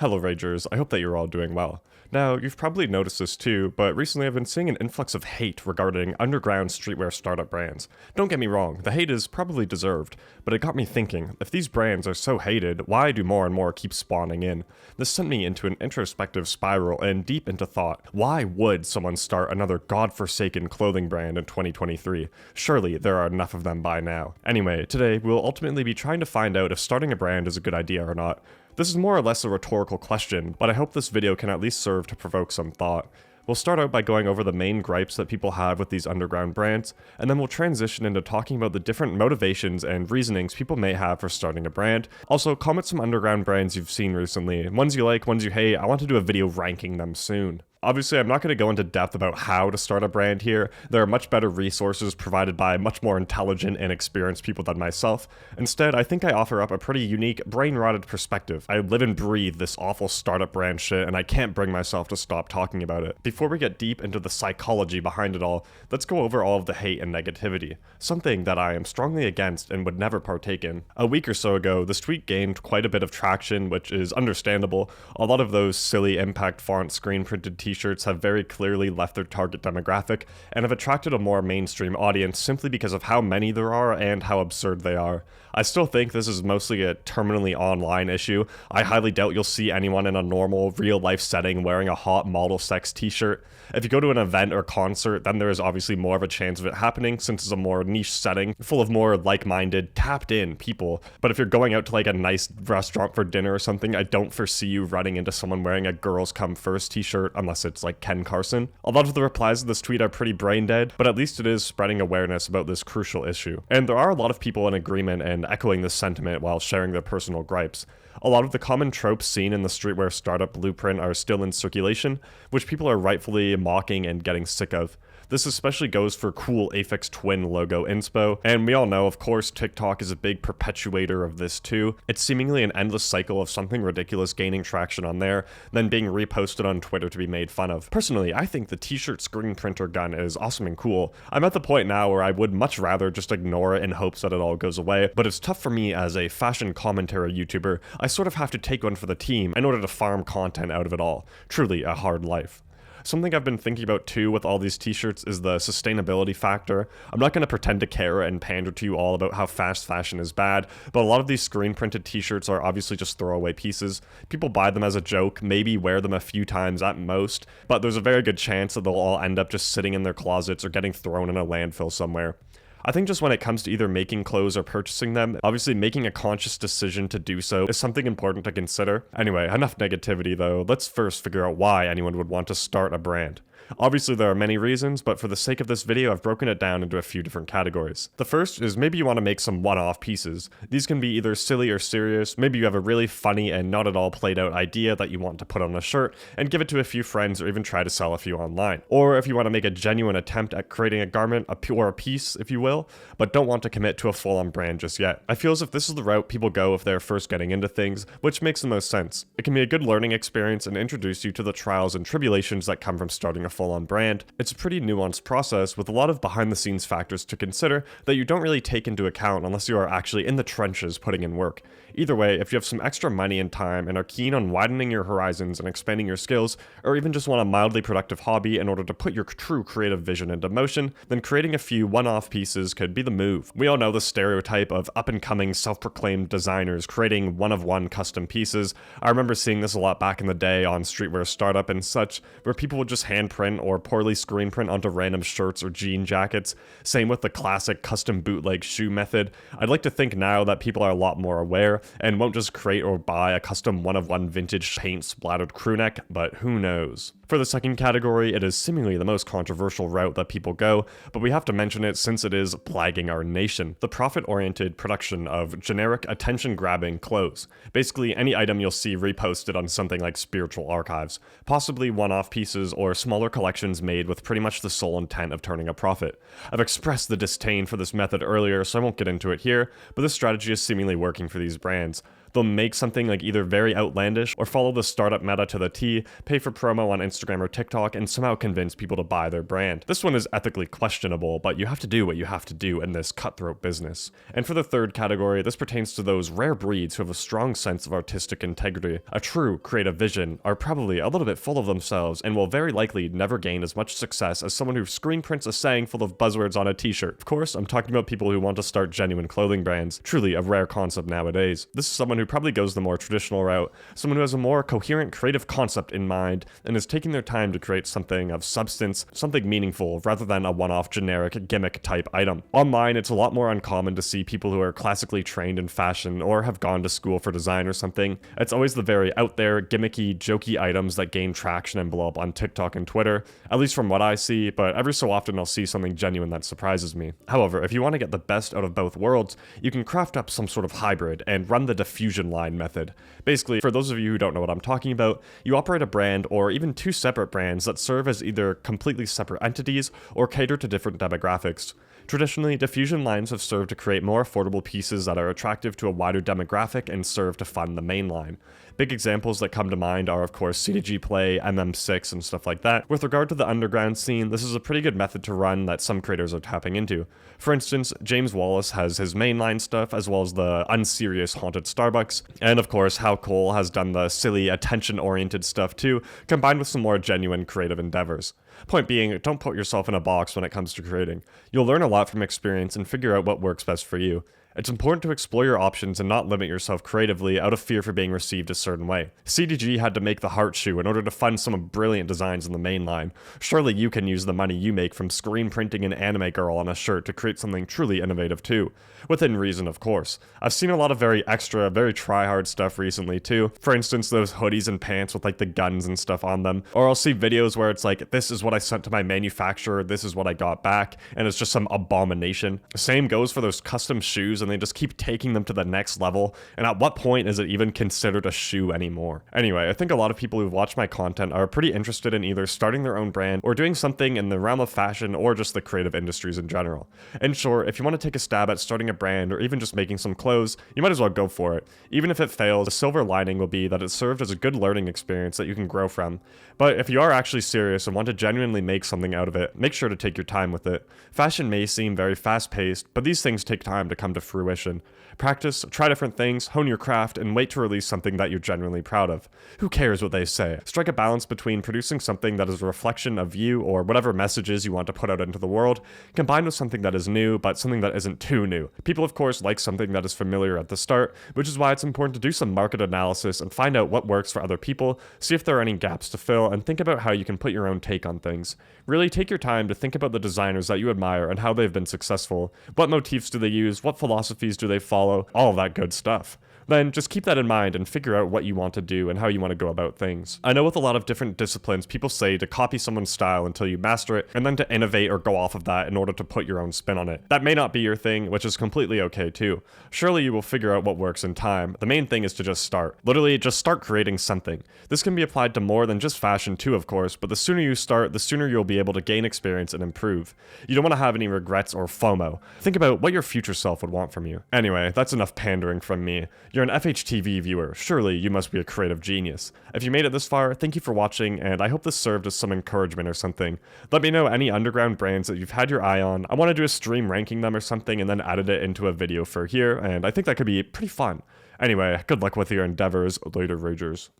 Hello Ragers, I hope that you're all doing well. Now, you've probably noticed this too, but recently I've been seeing an influx of hate regarding underground streetwear startup brands. Don't get me wrong, the hate is probably deserved, but it got me thinking, if these brands are so hated, why do more and more keep spawning in? This sent me into an introspective spiral and deep into thought. Why would someone start another godforsaken clothing brand in 2023? Surely there are enough of them by now. Anyway, today we'll ultimately be trying to find out if starting a brand is a good idea or not. This is more or less a rhetorical question, but I hope this video can at least serve to provoke some thought. We'll start out by going over the main gripes that people have with these underground brands, and then we'll transition into talking about the different motivations and reasonings people may have for starting a brand. Also, comment some underground brands you've seen recently, ones you like, ones you hate. I want to do a video ranking them soon. Obviously, I'm not going to go into depth about how to start a brand here. There are much better resources provided by much more intelligent and experienced people than myself. Instead, I think I offer up a pretty unique, brain-rotted perspective. I live and breathe this awful startup brand shit, and I can't bring myself to stop talking about it. Before we get deep into the psychology behind it all, let's go over all of the hate and negativity, something that I am strongly against and would never partake in. A week or so ago, this tweet gained quite a bit of traction, which is understandable. A lot of those silly impact font screen-printed t-shirts have very clearly left their target demographic and have attracted a more mainstream audience simply because of how many there are and how absurd they are. I still think this is mostly a terminally online issue. I highly doubt you'll see anyone in a normal, real-life setting wearing a hot model sex t-shirt. If you go to an event or concert, then there is obviously more of a chance of it happening since it's a more niche setting, full of more like-minded, tapped-in people. But if you're going out to like a nice restaurant for dinner or something, I don't foresee you running into someone wearing a Girls Come First t-shirt unless it's like Ken Carson. A lot of the replies to this tweet are pretty brain dead, but at least it is spreading awareness about this crucial issue. And there are a lot of people in agreement and echoing this sentiment while sharing their personal gripes. A lot of the common tropes seen in the streetwear startup blueprint are still in circulation, which people are rightfully mocking and getting sick of. This especially goes for cool Aphex Twin logo inspo, and we all know, of course, TikTok is a big perpetuator of this too. It's seemingly an endless cycle of something ridiculous gaining traction on there, then being reposted on Twitter to be made fun of. Personally, I think the t-shirt screen printer gun is awesome and cool. I'm at the point now where I would much rather just ignore it in hopes that it all goes away, but it's tough for me as a fashion commentary YouTuber. I sort of have to take one for the team in order to farm content out of it all. Truly a hard life. Something I've been thinking about too with all these t-shirts is the sustainability factor. I'm not going to pretend to care and pander to you all about how fast fashion is bad, but a lot of these screen printed t-shirts are obviously just throwaway pieces. People buy them as a joke, maybe wear them a few times at most, but there's a very good chance that they'll all end up just sitting in their closets or getting thrown in a landfill somewhere. I think just when it comes to either making clothes or purchasing them, obviously making a conscious decision to do so is something important to consider. Anyway, enough negativity though, let's first figure out why anyone would want to start a brand. Obviously there are many reasons, but for the sake of this video I've broken it down into a few different categories. The first is maybe you want to make some one-off pieces. These can be either silly or serious. Maybe you have a really funny and not at all played out idea that you want to put on a shirt and give it to a few friends or even try to sell a few online. Or if you want to make a genuine attempt at creating a garment, or a piece if you will, but don't want to commit to a full-on brand just yet. I feel as if this is the route people go if they're first getting into things, which makes the most sense. It can be a good learning experience and introduce you to the trials and tribulations that come from starting a full-on brand. It's a pretty nuanced process with a lot of behind-the-scenes factors to consider that you don't really take into account unless you are actually in the trenches putting in work. Either way, if you have some extra money and time and are keen on widening your horizons and expanding your skills, or even just want a mildly productive hobby in order to put your true creative vision into motion, then creating a few one-off pieces could be the move. We all know the stereotype of up-and-coming self-proclaimed designers creating one-of-one custom pieces. I remember seeing this a lot back in the day on streetwear startup and such, where people would just handprint or poorly screen print onto random shirts or jean jackets. Same with the classic custom bootleg shoe method. I'd like to think now that people are a lot more aware and won't just create or buy a custom one-of-one vintage paint splattered crewneck, but who knows. For the second category, it is seemingly the most controversial route that people go, but we have to mention it since it is plaguing our nation. The profit-oriented production of generic attention-grabbing clothes. Basically any item you'll see reposted on something like Spiritual Archives. Possibly one-off pieces or smaller collections made with pretty much the sole intent of turning a profit. I've expressed the disdain for this method earlier, so I won't get into it here, but this strategy is seemingly working for these brands. They'll make something like either very outlandish or follow the startup meta to the T, pay for promo on Instagram or TikTok, and somehow convince people to buy their brand. This one is ethically questionable, but you have to do what you have to do in this cutthroat business. And for the third category, this pertains to those rare breeds who have a strong sense of artistic integrity, a true creative vision, are probably a little bit full of themselves, and will very likely never gain as much success as someone who screen prints a saying full of buzzwords on a t-shirt. Of course, I'm talking about people who want to start genuine clothing brands, truly a rare concept nowadays. This is someone who probably goes the more traditional route, someone who has a more coherent creative concept in mind, and is taking their time to create something of substance, something meaningful, rather than a one-off generic gimmick type item. Online, it's a lot more uncommon to see people who are classically trained in fashion or have gone to school for design or something. It's always the very out there, gimmicky, jokey items that gain traction and blow up on TikTok and Twitter, at least from what I see, but every so often I'll see something genuine that surprises me. However, if you want to get the best out of both worlds, you can craft up some sort of hybrid and run the diffusion line method. Basically, for those of you who don't know what I'm talking about, you operate a brand or even two separate brands that serve as either completely separate entities or cater to different demographics. Traditionally, diffusion lines have served to create more affordable pieces that are attractive to a wider demographic and serve to fund the main line. Big examples that come to mind are, of course, CDG Play, MM6, and stuff like that. With regard to the underground scene, this is a pretty good method to run that some creators are tapping into. For instance, James Wallace has his mainline stuff, as well as the unserious Haunted Starbucks, and of course, How Cole has done the silly, attention-oriented stuff too, combined with some more genuine creative endeavors. Point being, don't put yourself in a box when it comes to creating. You'll learn a lot from experience and figure out what works best for you. It's important to explore your options and not limit yourself creatively out of fear for being received a certain way. CDG had to make the heart shoe in order to fund some brilliant designs in the main line. Surely you can use the money you make from screen printing an anime girl on a shirt to create something truly innovative too. Within reason, of course. I've seen a lot of very extra, very try-hard stuff recently too. For instance, those hoodies and pants with like the guns and stuff on them. Or I'll see videos where it's like, this is what I sent to my manufacturer, this is what I got back, and it's just some abomination. Same goes for those custom shoes, and they just keep taking them to the next level, and at what point is it even considered a shoe anymore? Anyway, I think a lot of people who've watched my content are pretty interested in either starting their own brand or doing something in the realm of fashion or just the creative industries in general. In short, if you want to take a stab at starting a brand or even just making some clothes, you might as well go for it. Even if it fails, the silver lining will be that it served as a good learning experience that you can grow from. But if you are actually serious and want to genuinely make something out of it, make sure to take your time with it. Fashion may seem very fast-paced, but these things take time to come to fruition. Practice, try different things, hone your craft, and wait to release something that you're genuinely proud of. Who cares what they say? Strike a balance between producing something that is a reflection of you or whatever messages you want to put out into the world, combined with something that is new, but something that isn't too new. People, of course, like something that is familiar at the start, which is why it's important to do some market analysis and find out what works for other people, see if there are any gaps to fill, and think about how you can put your own take on things. Really take your time to think about the designers that you admire and how they've been successful. What motifs do they use? What philosophies do they follow? All of that good stuff. Then just keep that in mind and figure out what you want to do and how you want to go about things. I know with a lot of different disciplines, people say to copy someone's style until you master it, and then to innovate or go off of that in order to put your own spin on it. That may not be your thing, which is completely okay too. Surely you will figure out what works in time. The main thing is to just start. Literally, just start creating something. This can be applied to more than just fashion too, of course, but the sooner you start, the sooner you'll be able to gain experience and improve. You don't want to have any regrets or FOMO. Think about what your future self would want from you. Anyway, that's enough pandering from me. You're an FHTV viewer. Surely you must be a creative genius. If you made it this far, thank you for watching, and I hope this served as some encouragement or something. Let me know any underground brands that you've had your eye on. I want to do a stream ranking them or something and then edit it into a video for here, and I think that could be pretty fun. Anyway, good luck with your endeavors, later ragers.